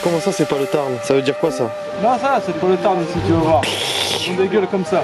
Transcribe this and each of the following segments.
comment ça c'est pas le Tarn? Ça veut dire quoi ça? Non, ça c'est pas le Tarn ici, tu vas voir. Ils ont des gueules comme ça.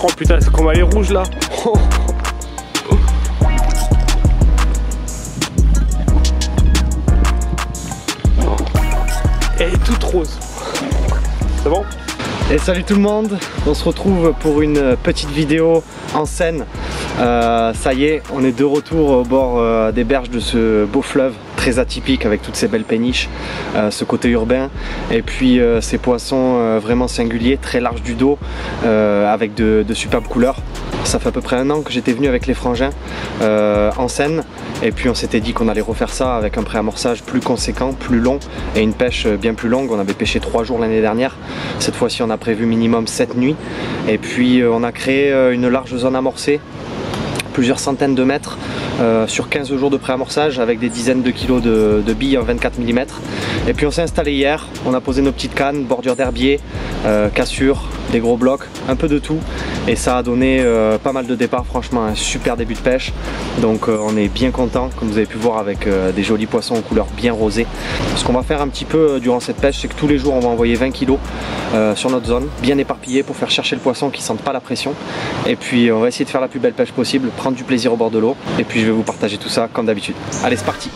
Oh putain, c'est comme elle est rouge là. Elle est toute rose. C'est bon? Et salut tout le monde, on se retrouve pour une petite vidéo en Seine. Ça y est, on est de retour au bord des berges de ce beau fleuve très atypique avec toutes ces belles péniches, ce côté urbain et puis ces poissons vraiment singuliers, très larges du dos, avec de superbes couleurs. Ça fait à peu près 1 an que j'étais venu avec les frangins en Seine et puis on s'était dit qu'on allait refaire ça avec un préamorçage plus conséquent, plus long et une pêche bien plus longue. On avait pêché 3 jours l'année dernière, cette fois-ci on a prévu minimum 7 nuits et puis on a créé une large zone amorcée, plusieurs centaines de mètres sur 15 jours de préamorçage avec des dizaines de kilos de billes en 24 mm. Et puis on s'est installé hier, on a posé nos petites cannes, bordure d'herbier, cassure, des gros blocs, un peu de tout et ça a donné pas mal de départs, franchement un super début de pêche. Donc on est bien content, comme vous avez pu voir, avec des jolis poissons aux couleurs bien rosées. Ce qu'on va faire un petit peu durant cette pêche, c'est que tous les jours on va envoyer 20 kg sur notre zone, bien éparpillé pour faire chercher le poisson qui ne sente pas la pression. Et puis on va essayer de faire la plus belle pêche possible, prendre du plaisir au bord de l'eau et puis je vais vous partager tout ça comme d'habitude. Allez, c'est parti!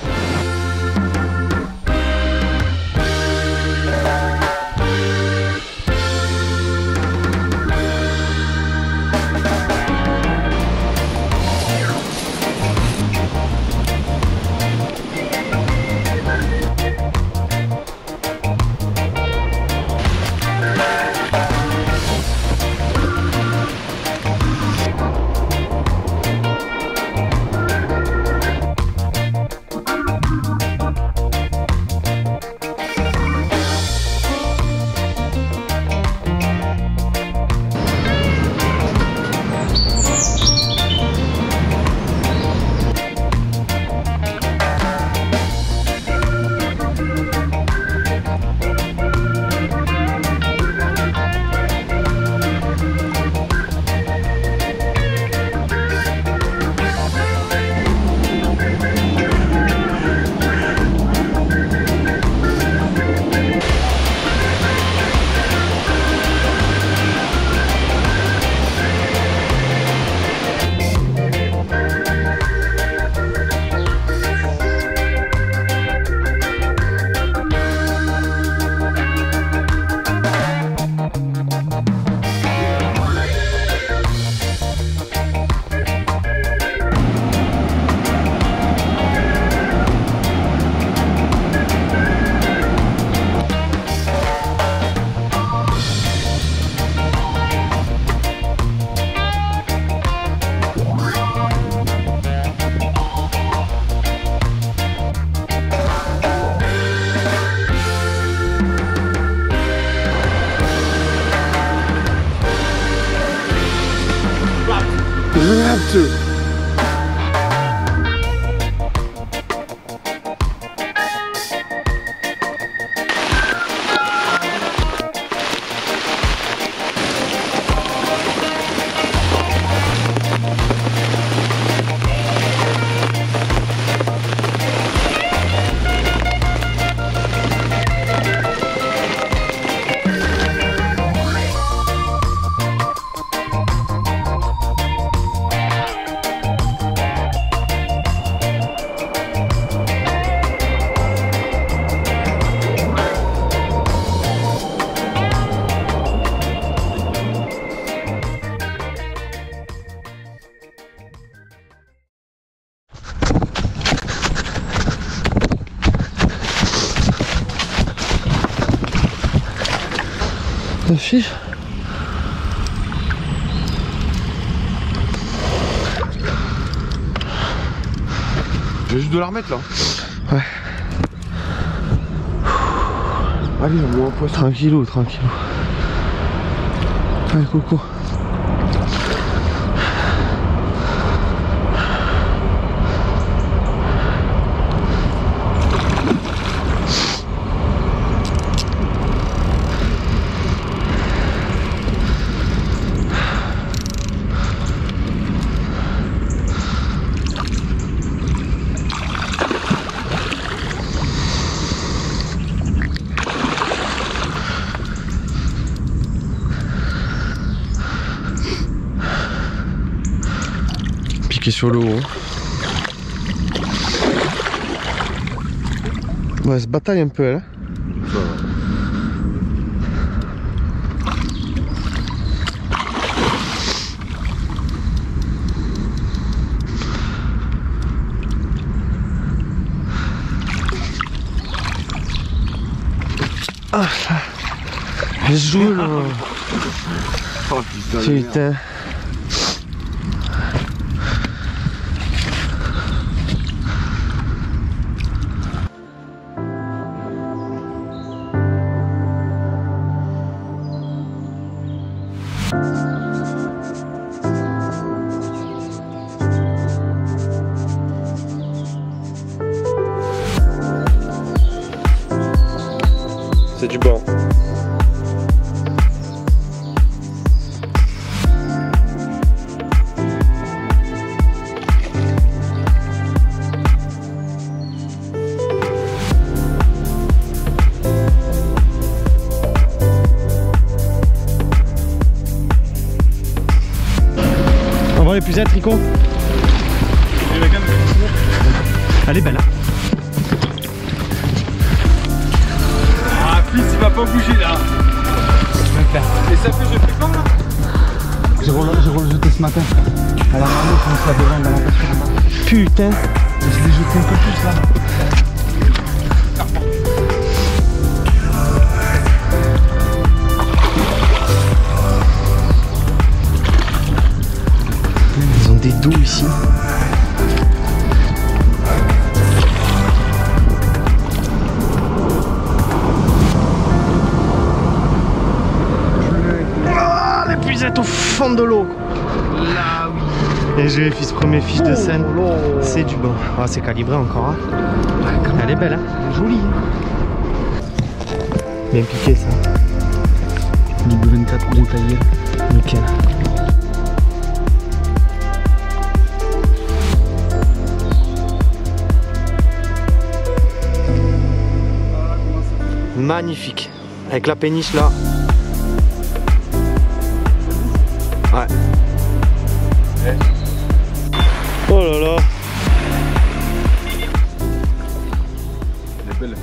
La fiche. Je vais juste de la remettre là. Ouais. Allez, on voit un poisson. Tranquillou, tranquillou. Allez, Coco. Sur le haut. Ouais, elle se bataille un peu elle. Ah, elle joue là. Oh Putain. C'est du banc. On va voir les pucettes, Rico. Elle est belle, hein. Ah, fils, il va pas bouger là. Et ça fait, je fais quand là? J'ai rejeté ce matin. À la marée, quand ça devant dans la voiture là-bas. Putain. Je l'ai jeté un peu plus là. Ils ont des dos ici. Ah, les pucettes au fond de l'eau. Là oui. Et j'ai ce premier fiche de scène. C'est du bon. Ah, c'est calibré encore. Hein. Elle est belle, hein. Elle est jolie. Bien piqué ça. Double 24 bien taillé. Nickel. Magnifique. Avec la péniche là. Ouais. Oh là là. Elle est belle.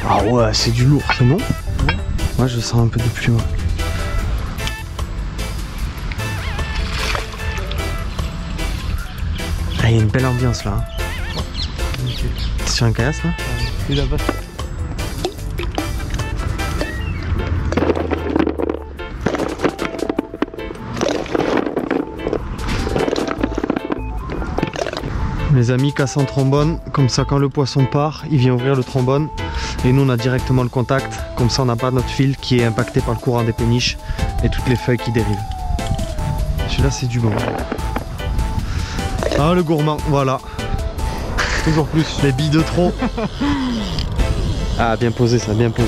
Ah ouais, c'est du lourd, c'est bon. Moi je sens un peu de plus haut. Ah, il y a une belle ambiance là. C'est sur un caillasse là. Il a pas. Les amis cassent en trombone, comme ça quand le poisson part, il vient ouvrir le trombone et nous on a directement le contact, comme ça on n'a pas notre fil qui est impacté par le courant des péniches et toutes les feuilles qui dérivent. Celui-là c'est du bon. Ah le gourmand, voilà. Toujours plus. Les billes de trop. Ah bien posé ça, bien posé.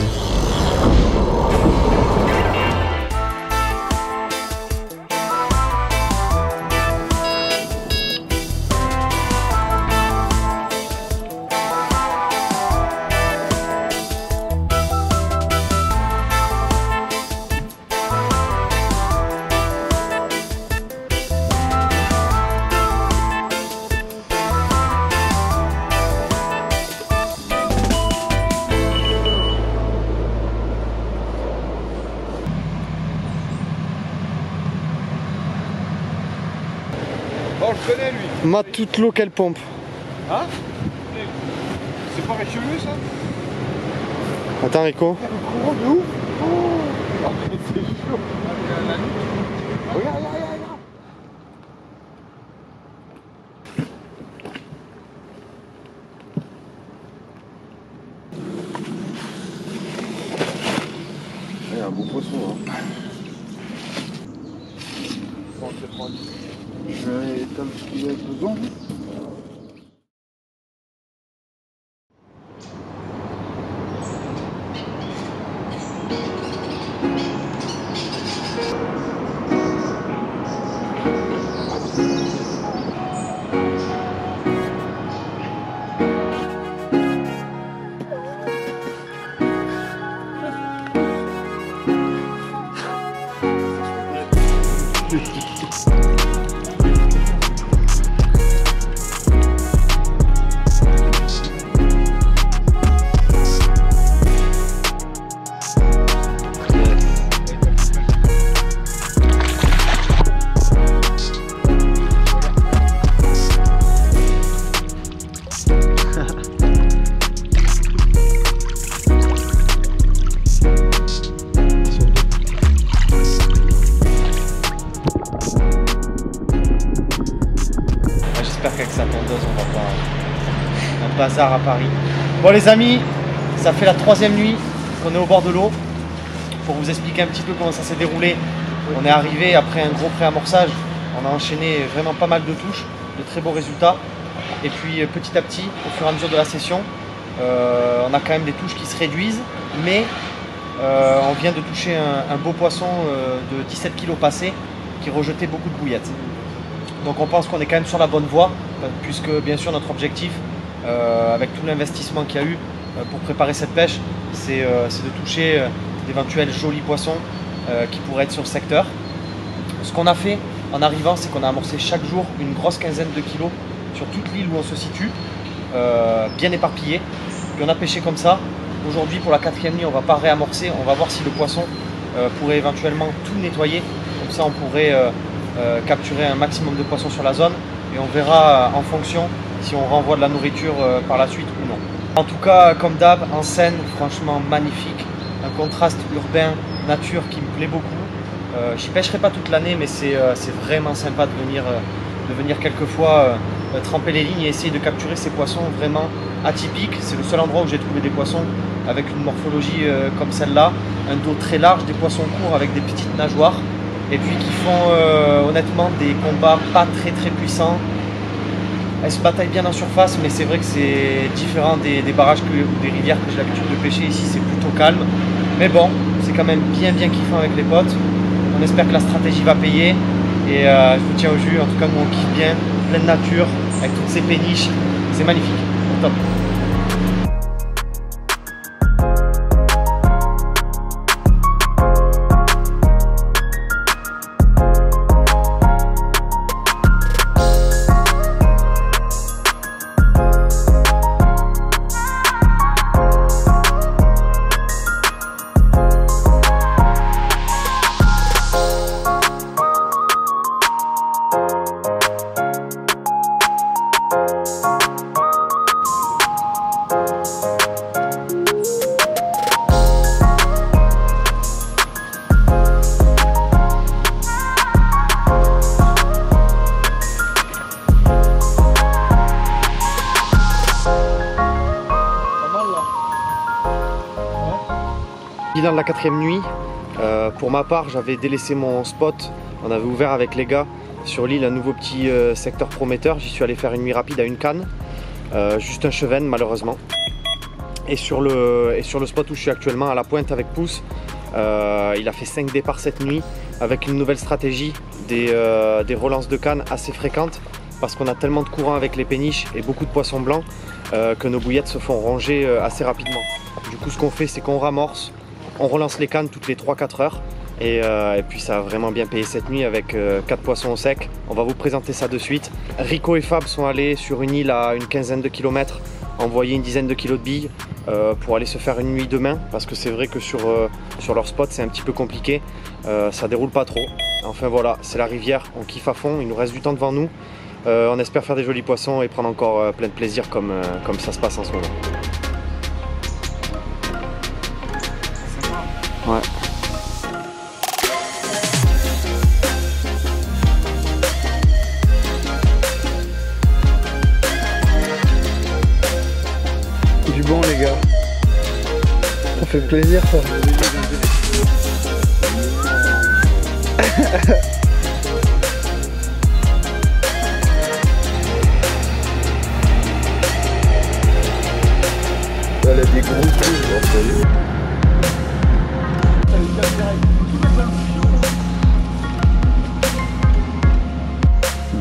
Mate toute l'eau qu'elle pompe. Hein? C'est pas avec cheveux ça? Attends Rico. Oh, de ouf! Oh, c'est chaud! Regarde, regarde, regarde! Il y a un beau poisson hein. Je vais éteindre ce qu'il y a dedans. J'espère qu'avec sa tondeuse on va pas un bazar à Paris. Bon les amis, ça fait la 3e nuit qu'on est au bord de l'eau. Pour vous expliquer un petit peu comment ça s'est déroulé, on est arrivé après un gros pré-amorçage, on a enchaîné vraiment pas mal de touches, de très beaux résultats. Et puis petit à petit, au fur et à mesure de la session, on a quand même des touches qui se réduisent, mais on vient de toucher un beau poisson de 17 kg passé qui rejetait beaucoup de bouillettes. Donc on pense qu'on est quand même sur la bonne voie, puisque bien sûr notre objectif, avec tout l'investissement qu'il y a eu pour préparer cette pêche, c'est de toucher d'éventuels jolis poissons qui pourraient être sur le secteur. Ce qu'on a fait en arrivant, c'est qu'on a amorcé chaque jour une grosse quinzaine de kilos sur toute l'île où on se situe, bien éparpillé. Puis on a pêché comme ça. Aujourd'hui pour la 4e nuit, on ne va pas réamorcer, on va voir si le poisson pourrait éventuellement tout nettoyer. Comme ça on pourrait capturer un maximum de poissons sur la zone et on verra en fonction si on renvoie de la nourriture par la suite ou non. En tout cas, comme d'hab, en scène, franchement magnifique, un contraste urbain, nature qui me plaît beaucoup. J'y pêcherai pas toute l'année, mais c'est vraiment sympa de venir quelquefois tremper les lignes et essayer de capturer ces poissons vraiment atypiques. C'est le seul endroit où j'ai trouvé des poissons avec une morphologie comme celle-là, un dos très large, des poissons courts avec des petites nageoires, et puis qui font honnêtement des combats pas très puissants. Elles se bataillent bien en surface, mais c'est vrai que c'est différent des barrages ou des rivières que j'ai l'habitude de pêcher. Ici c'est plutôt calme, mais bon, c'est quand même bien kiffant avec les potes. On espère que la stratégie va payer et je vous tiens au jus. En tout cas nous on kiffe bien, pleine nature, avec toutes ces péniches, c'est magnifique, top. Bilan de la 4e nuit, pour ma part j'avais délaissé mon spot, on avait ouvert avec les gars sur l'île un nouveau petit secteur prometteur. J'y suis allé faire une nuit rapide à une canne, juste un chevenne malheureusement. Et sur le spot où je suis actuellement, à la pointe avec Pouce, il a fait 5 départs cette nuit avec une nouvelle stratégie, des relances de canne assez fréquentes parce qu'on a tellement de courant avec les péniches et beaucoup de poissons blancs que nos bouillettes se font ronger assez rapidement. Du coup ce qu'on fait c'est qu'on ramorce, on relance les cannes toutes les 3-4 heures et puis ça a vraiment bien payé cette nuit avec 4 poissons au sec. On va vous présenter ça de suite. Rico et Fab sont allés sur une île à une quinzaine de kilomètres, envoyer une dizaine de kilos de billes pour aller se faire une nuit demain parce que c'est vrai que sur leur spot c'est un petit peu compliqué, ça déroule pas trop. Enfin voilà, c'est la rivière, on kiffe à fond, il nous reste du temps devant nous. On espère faire des jolis poissons et prendre encore plein de plaisir comme ça se passe en ce moment. Ouais. Du bon les gars. Ça fait plaisir ça. Elle a des gros coups.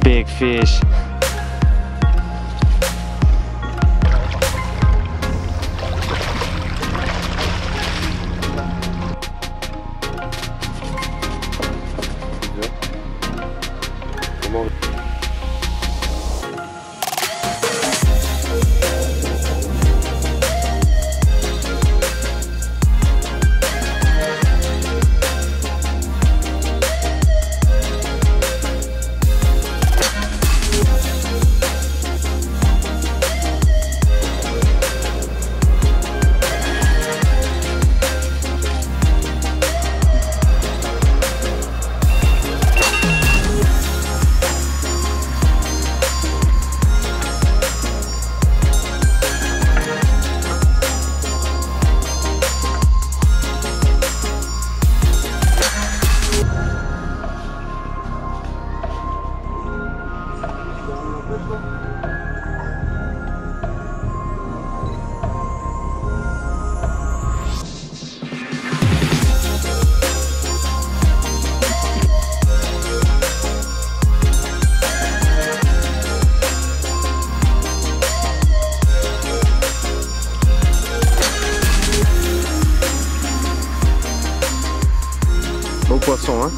Big fish. Beau poisson, hein.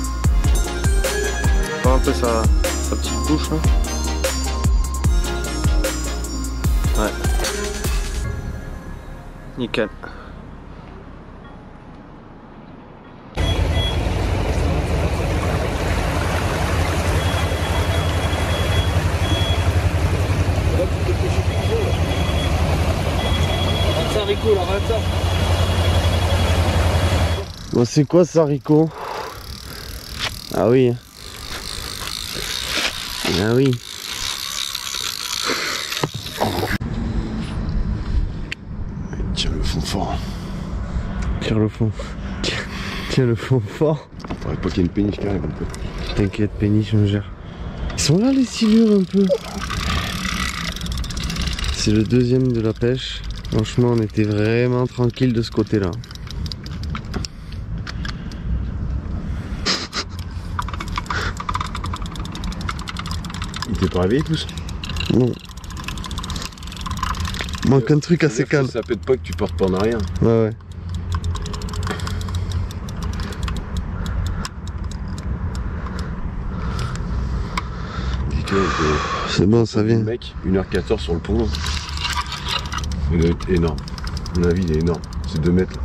Voir un peu sa petite bouche là. Ouais. Nickel. Bon, c'est quoi ça, haricot? Ah oui. Ah oui. Tiens le fond fort. Tire le fond. Tiens le fond fort. Faudrait pas qu'il y ait une péniche qui arrive un peu. T'inquiète, péniche, on gère. Ils sont là les silures un peu. C'est le deuxième de la pêche. Franchement, on était vraiment tranquille de ce côté-là. Ils t'es pas réveillé tous? Non. Manque un truc assez calme. Ça pète pas que tu partes pas en arrière. Ouais, ouais. Dis-toi, C'est bon, ça vient. le mec, 1h14 sur le pont. Il doit être énorme. À mon avis, il est énorme. C'est 2 mètres.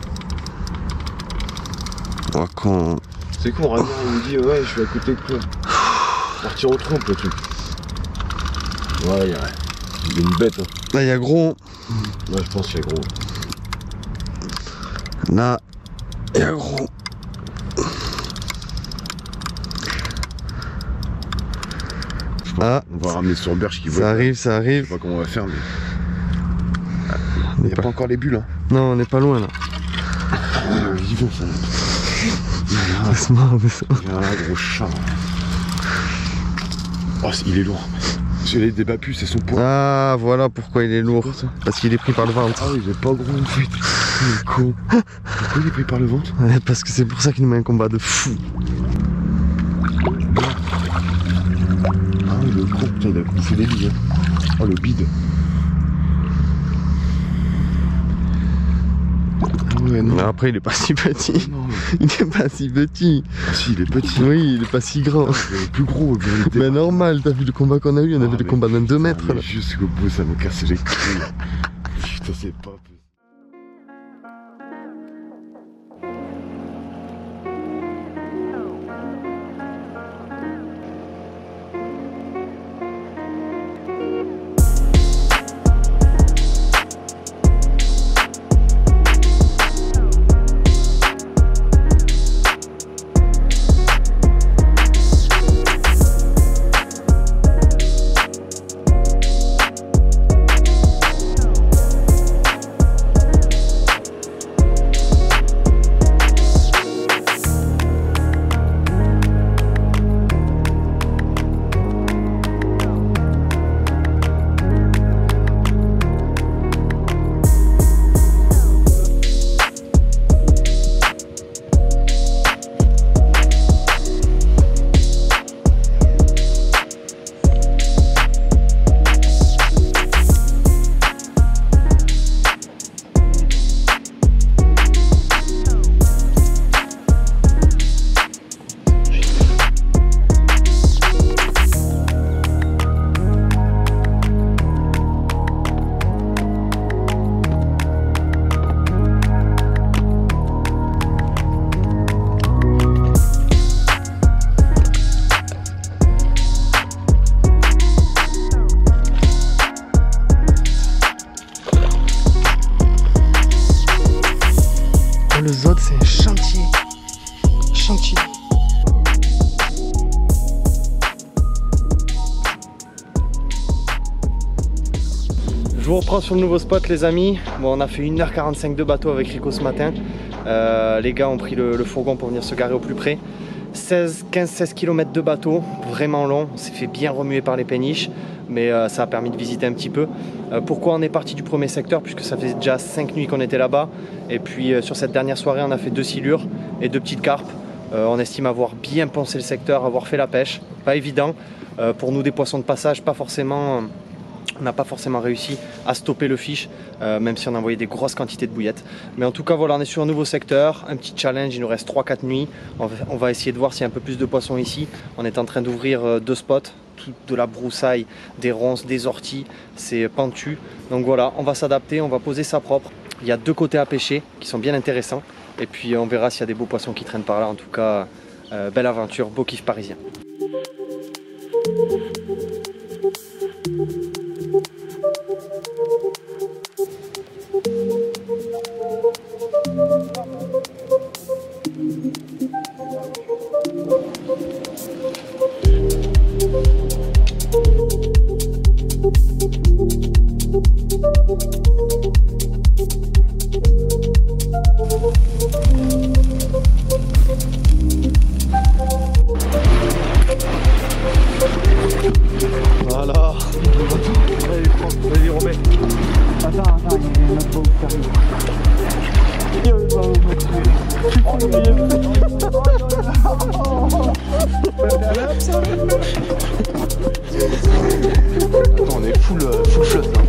Oh, quand... C'est con, Ragnar, il me dit ouais, je suis à côté de toi. Partir au trompe le truc. Ouais, il y a une bête. Hein. Là, il y a gros. Ouais, je pense qu'il y a gros. Là, il y a gros. Ah, On va ramener sur berge qui ça voit. arrive, ça Je arrive. sais pas comment on va faire, mais. Il n'y a pas encore les bulles. Hein. Non, on n'est pas loin là. J'y vais, ça. Doucement, doucement. Il y a un gros chat. Oh, il est lourd. Je l'ai débattu, c'est son poids. Ah, voilà pourquoi il est lourd. C'est quoi, ça? Parce qu'il est pris par le ventre. Ah oui, il est pas gros en fait. Il est con. Pourquoi il est pris par le ventre? Ouais, parce que c'est pour ça qu'il nous met un combat de fou. Ah oui, le con, putain, il a bouffé des billes. Hein. Oh, le bide. Ah ouais, non. Mais après, il est pas si petit. Non. Il est pas si petit. Ah si, il est petit. Oui, il est pas si grand. Il est plus gros. Il était... Mais normal, t'as vu le combat qu'on a eu? On avait des combats d'un 2 mètres là. Juste qu'au bout, ça me casse les couilles. Putain, c'est pas possible. le Zod, c'est un chantier. Chantier. Je vous reprends sur le nouveau spot les amis. Bon, on a fait 1h45 de bateau avec Rico ce matin. Les gars ont pris le fourgon pour venir se garer au plus près. 15-16 km de bateau, vraiment long. On s'est fait bien remuer par les péniches, mais ça a permis de visiter un petit peu. Pourquoi on est parti du premier secteur? Puisque ça faisait déjà 5 nuits qu'on était là-bas. Et puis sur cette dernière soirée, on a fait 2 silures et 2 petites carpes. On estime avoir bien poncé le secteur, avoir fait la pêche. Pas évident. Pour nous, des poissons de passage, pas forcément... On n'a pas forcément réussi à stopper le fish, même si on a envoyé des grosses quantités de bouillettes. Mais en tout cas, voilà, on est sur un nouveau secteur, un petit challenge, il nous reste 3-4 nuits. On va essayer de voir s'il y a un peu plus de poissons ici. On est en train d'ouvrir 2 spots, de la broussaille, des ronces, des orties, c'est pentu. Donc voilà, on va s'adapter, on va poser ça propre. Il y a 2 côtés à pêcher qui sont bien intéressants. Et puis on verra s'il y a des beaux poissons qui traînent par là. En tout cas, belle aventure, beau kiff parisien. Voilà. Vas-y Robert. Attends, il y a une autre boat qui arrive. Attends, on est full flotte là.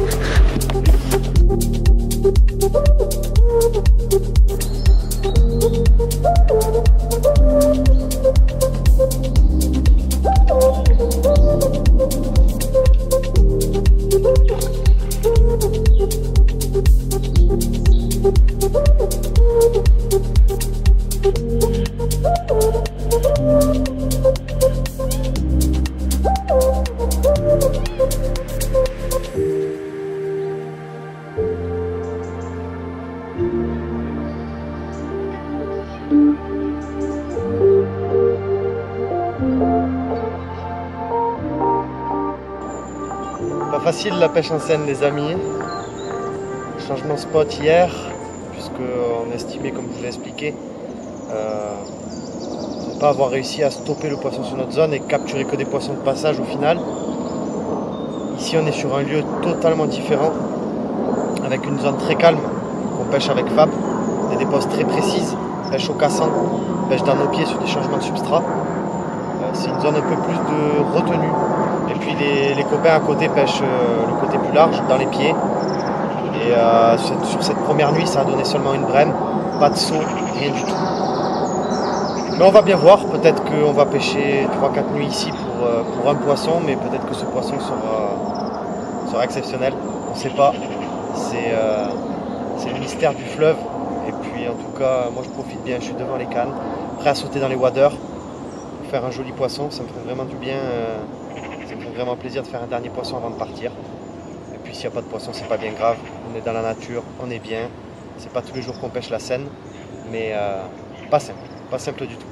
Pas facile la pêche en Seine les amis. Changement de spot hier, puisqu'on estimait, comme je vous l'ai expliqué, ne pas avoir réussi à stopper le poisson sur notre zone et capturer que des poissons de passage au final. Ici on est sur un lieu totalement différent, avec une zone très calme, qu'on pêche avec Fab, des postes très précises, pêche au cassant, pêche dans nos pieds sur des changements de substrat. C'est une zone un peu plus de retenue. Et puis les copains à côté pêchent le côté plus large, dans les pieds. Et sur cette première nuit, ça a donné seulement une brème, pas de saut, rien du tout. Mais on va bien voir, peut-être qu'on va pêcher 3-4 nuits ici pour un poisson, mais peut-être que ce poisson sera exceptionnel. On ne sait pas, c'est le mystère du fleuve. Et puis en tout cas, moi je profite bien, je suis devant les cannes, prêt à sauter dans les waders, pour faire un joli poisson, ça me ferait vraiment du bien. Ça me fait vraiment plaisir de faire un dernier poisson avant de partir. Et puis s'il n'y a pas de poisson, c'est pas bien grave. On est dans la nature, on est bien. C'est pas tous les jours qu'on pêche la Seine, mais pas simple du tout.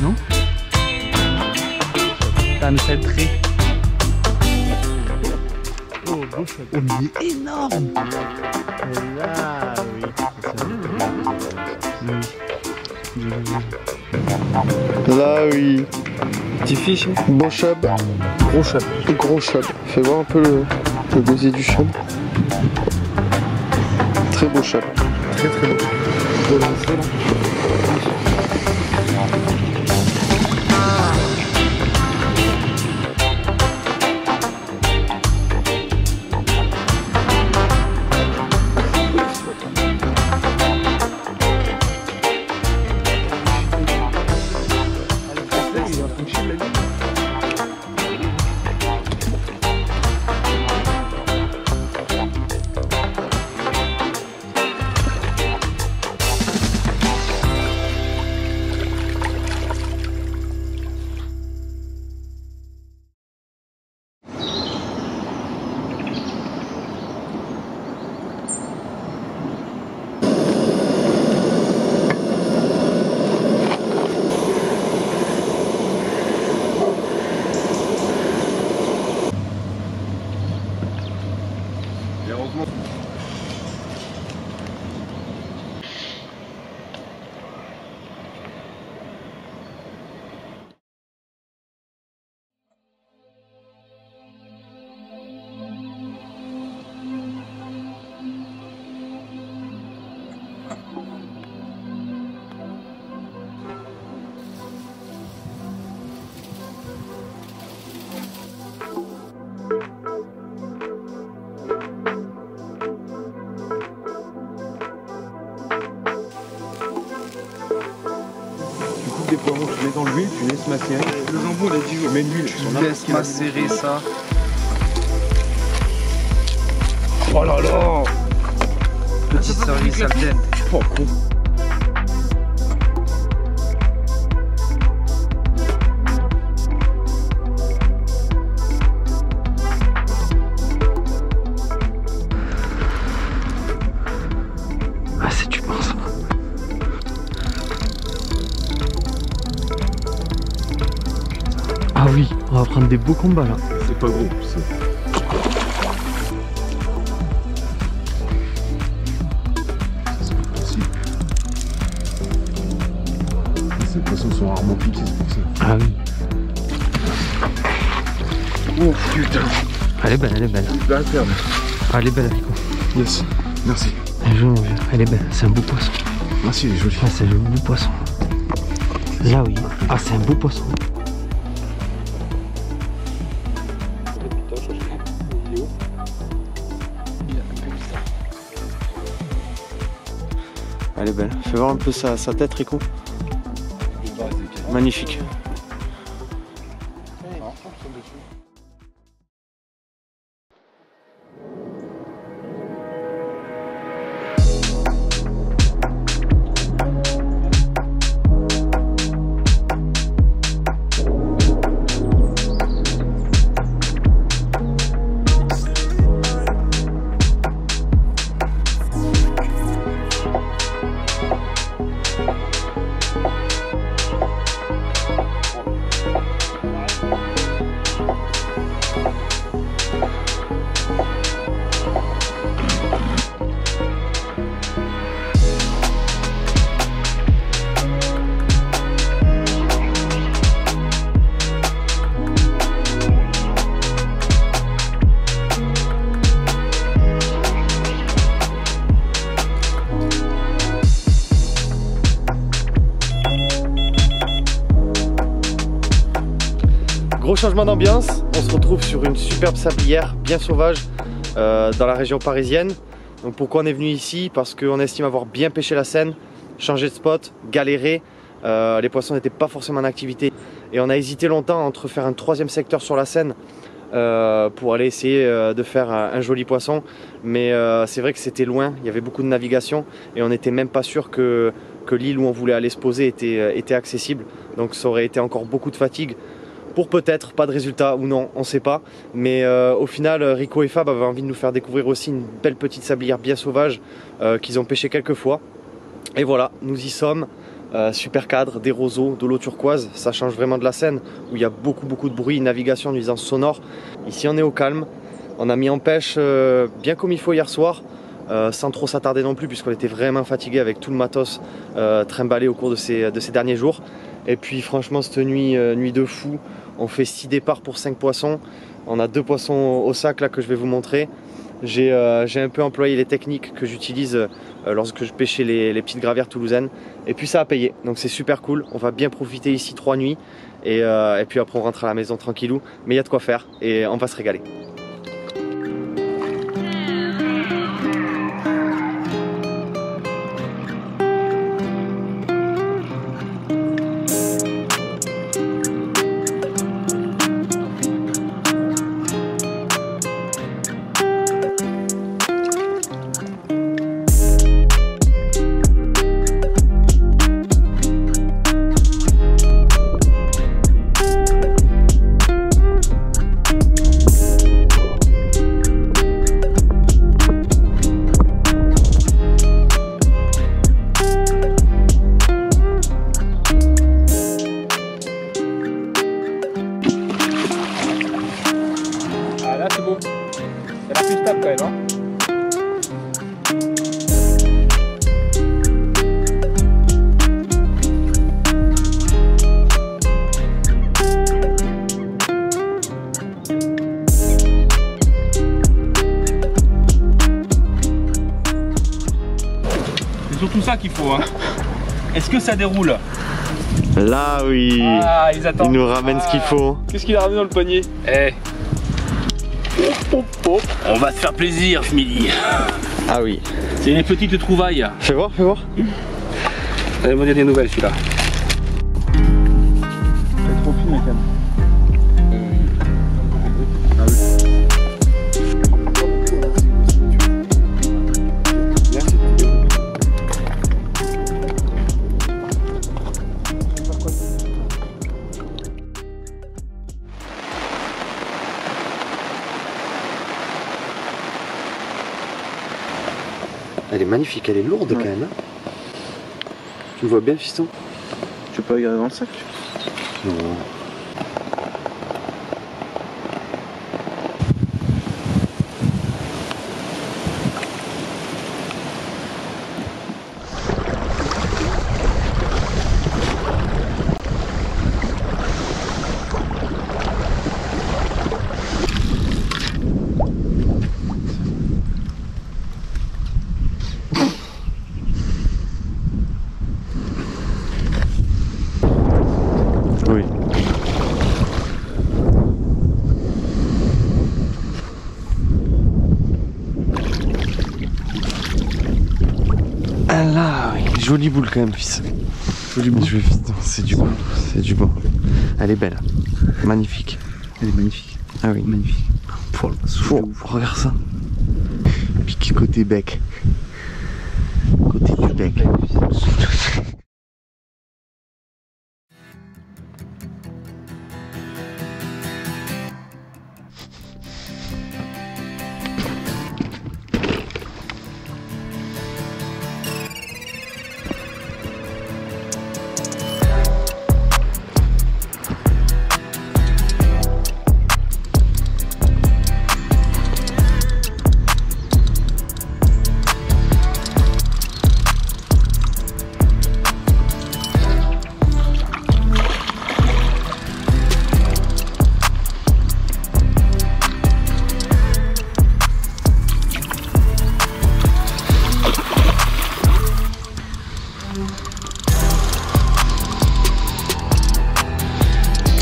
Non? T'as un seul trait. Oh, mais il est énorme. Là, oui. Là, oui. Petit fiche. Beau chub. Gros chub. Gros chub. Fais voir un peu le gosier du chub. Très beau chub. Très très beau. Des poivrons, tu mets dans l'huile, tu laisses macérer. Le jambon, il a 10 jours. Mets l'huile. Tu laisses macérer ça. Oh là là. Petit service al dente. Oh con. Ah, c'est du bon ça. Ah oui, on va prendre des beaux combats là. C'est pas gros, ça. C'est pas facile. Ces poissons sont rarement piqués, c'est pour ça. Ah oui. Oh putain. Elle est belle, elle est belle. Là, ferme. Ah, elle est belle, Rico. Yes. Merci. Elle est jolie, mon vieux. Elle est belle, c'est un beau poisson. Merci, il est joli. Ah, c'est un beau poisson. Là, oui. Ah, c'est un beau poisson. Elle est belle. Fais voir un peu sa tête, Rico. Magnifique. Gros changement d'ambiance, on se retrouve sur une superbe sablière bien sauvage dans la région parisienne. Donc pourquoi on est venu ici? Parce qu'on estime avoir bien pêché la Seine, changé de spot, galéré, les poissons n'étaient pas forcément en activité et on a hésité longtemps entre faire un troisième secteur sur la Seine pour aller essayer de faire un joli poisson, mais c'est vrai que c'était loin, il y avait beaucoup de navigation et on n'était même pas sûr que l'île où on voulait aller se poser était accessible, donc ça aurait été encore beaucoup de fatigue pour peut-être pas de résultat ou non, on sait pas, mais au final Rico et Fab avaient envie de nous faire découvrir aussi une belle petite sablière bien sauvage qu'ils ont pêché quelques fois et voilà, nous y sommes. Super cadre, des roseaux, de l'eau turquoise, ça change vraiment de la Seine où il y a beaucoup de bruit, navigation, nuisances sonores. Ici on est au calme, On a mis en pêche bien comme il faut hier soir, sans trop s'attarder non plus puisqu'on était vraiment fatigué avec tout le matos trimballé au cours de ces derniers jours. Et puis franchement cette nuit de fou, on fait 6 départs pour 5 poissons. On a 2 poissons au sac là que je vais vous montrer. J'ai un peu employé les techniques que j'utilise lorsque je pêchais les petites gravières toulousaines. Et puis ça a payé, donc c'est super cool. On va bien profiter ici 3 nuits. Et puis après on rentre à la maison tranquillou. Mais il y a de quoi faire et on va se régaler. C'est surtout ça qu'il faut. Hein. Est-ce que ça déroule? Là oui, ah, il nous ramène ce qu'il faut. Qu'est-ce qu'il a ramené dans le panier? Eh, on va se faire plaisir ce midi. Ah oui. C'est une petite trouvaille. Fais voir, fais voir. Allez, moi des nouvelles celui-là. C'est trop fine quand même. Elle est magnifique, elle est lourde quand même. Hein. Tu me vois bien, fiston? Tu peux pas regarder dans le sac? Non. Oui. Ah là, oui. Jolie boule quand même, fils. Jolie boule. C'est du bon. C'est du bon. Elle est belle. Magnifique. Elle est magnifique. Ah oui. Magnifique. Oh, regarde ça. Pique côté bec. Côté du bec.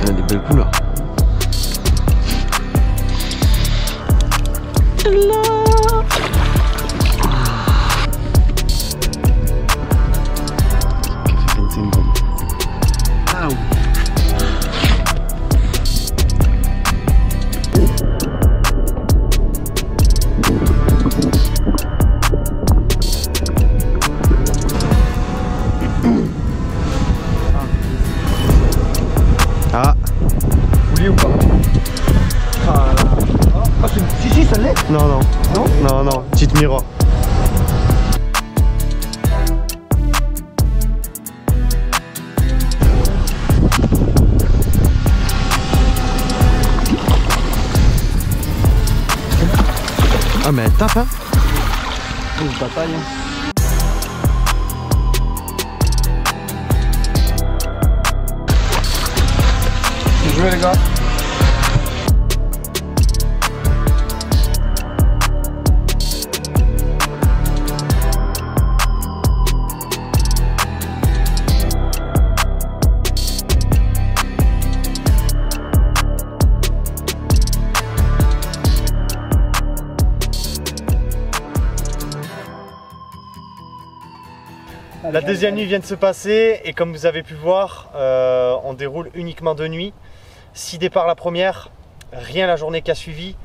Elle a des belles couleurs. Ah. Poulier ou pas? Ah, ah si, ça l'est. Non, non. Non? Non, non. Petite miroir. Ah mais elle tape hein. Une bataille. Bien joué les gars. La deuxième nuit vient de se passer et comme vous avez pu voir, on déroule uniquement de nuit. 6 départs la première, rien la journée qui a suivi.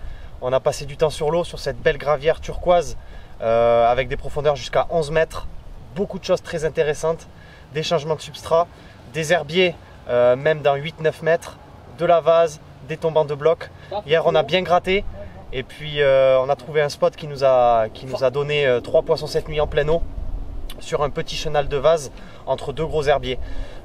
On a passé du temps sur l'eau, sur cette belle gravière turquoise avec des profondeurs jusqu'à 11 mètres. Beaucoup de choses très intéressantes, des changements de substrat, des herbiers même dans 8-9 mètres, de la vase, des tombants de blocs. Hier on a bien gratté et puis on a trouvé un spot qui nous a donné 3 poissons cette nuit en pleine eau, sur un petit chenal de vase entre 2 gros herbiers.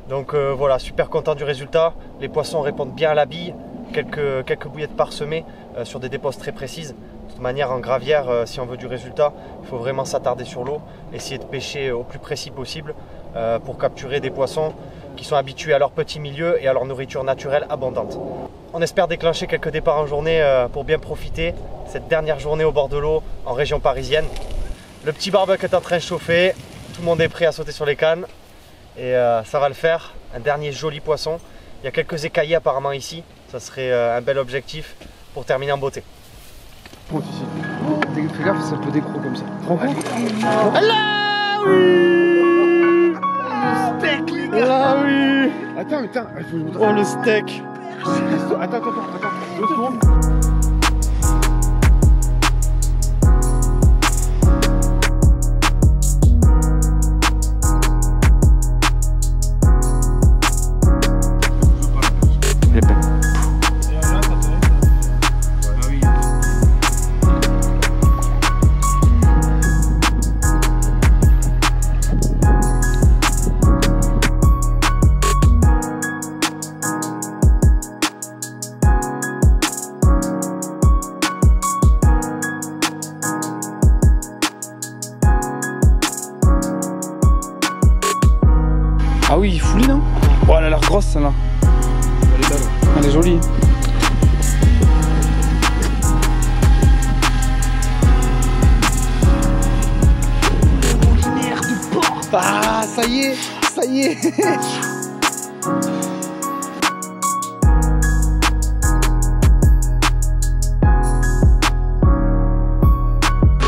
Donc voilà, super content du résultat. Les poissons répondent bien à la bille, quelques bouillettes parsemées sur des déposes très précises. De toute manière, en gravière, si on veut du résultat, il faut vraiment s'attarder sur l'eau, essayer de pêcher au plus précis possible pour capturer des poissons qui sont habitués à leur petit milieu et à leur nourriture naturelle abondante. On espère déclencher quelques départs en journée pour bien profiter cette dernière journée au bord de l'eau en région parisienne. Le petit barbecue est en train de chauffer. Tout le monde est prêt à sauter sur les cannes et ça va le faire. Un dernier joli poisson. Il y a quelques écaillés apparemment ici. Ça serait un bel objectif pour terminer en beauté. Fais gaffe, ça peut décro comme ça. Prends quoi? Là oui. Le steak les gars. Là oui. Attends, il faut que je Oh le steak. Attends. 2 secondes. Ah oui, fouline non? Oh elle a l'air grosse celle-là. Elle est belle. Elle est jolie. Ah ça y est.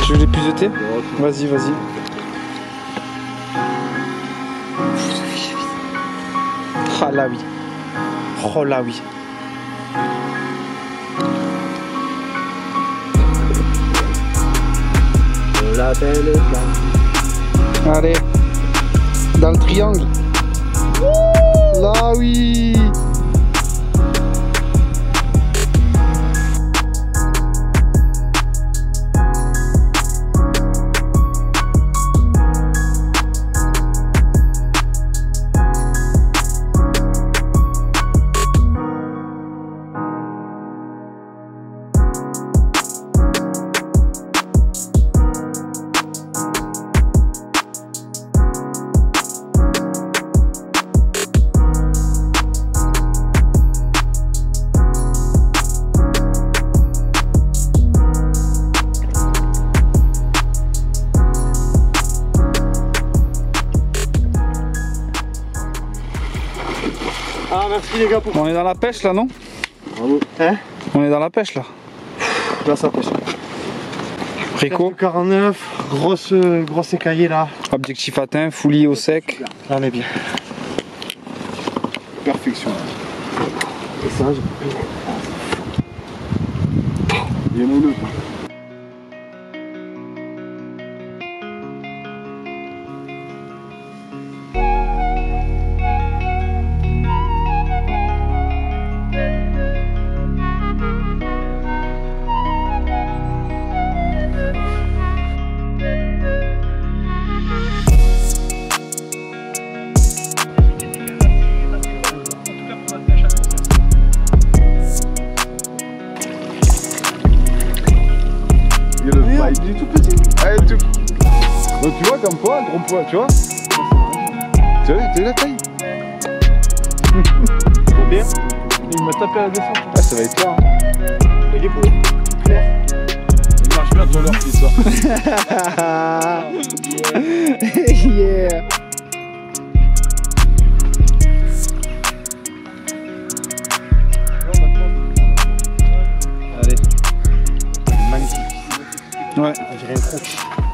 Tu veux les puzeter? Vas-y. Ah là oui. Oh là oui. La belle flamme. Allez. Dans le triangle. Là oui. Ah merci les gars pour... On est dans la pêche là non? Bravo. Hein? On est dans la pêche là. Là ça pêche. Rico. 49, grosse écaillée là. Objectif atteint, foulis au sec. Là on est bien. Perfection. Et ça, Il est mouleux. là, il est tout petit. Ah, tout... Donc tu vois comme poids, gros poids, tu vois. Tu vois la taille. C'est bien. Il m'a tapé à la descente. Ah, ça va être fort. Il est beau. Il marche bien ton leur fils, ça. Yeah. Allez. Magnifique. Ouais.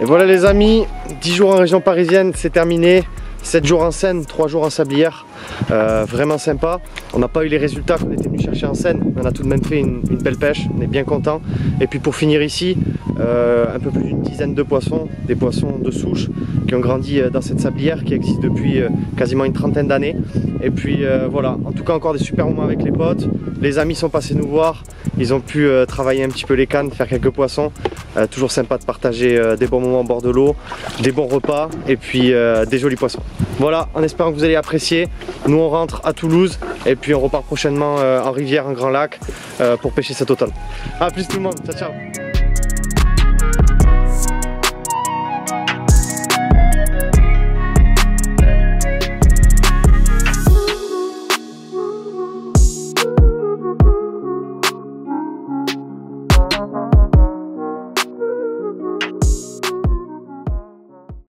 Et voilà les amis, 10 jours en région parisienne, c'est terminé. 7 jours en Seine, 3 jours en Sablières, vraiment sympa. On n'a pas eu les résultats qu'on était venu chercher en Seine, mais on a tout de même fait une belle pêche, on est bien content. Et puis pour finir ici, un peu plus d'une dizaine de poissons, des poissons de souche qui ont grandi dans cette sablière qui existe depuis quasiment une trentaine d'années. Et puis voilà, en tout cas encore des super moments avec les potes. Les amis sont passés nous voir, ils ont pu travailler un petit peu les cannes, faire quelques poissons. Toujours sympa de partager des bons moments au bord de l'eau, des bons repas et puis des jolis poissons. Voilà, en espérant que vous allez apprécier. Nous on rentre à Toulouse et puis on repart prochainement en rivière, en grand lac pour pêcher cet automne. A plus tout le monde, ciao ciao.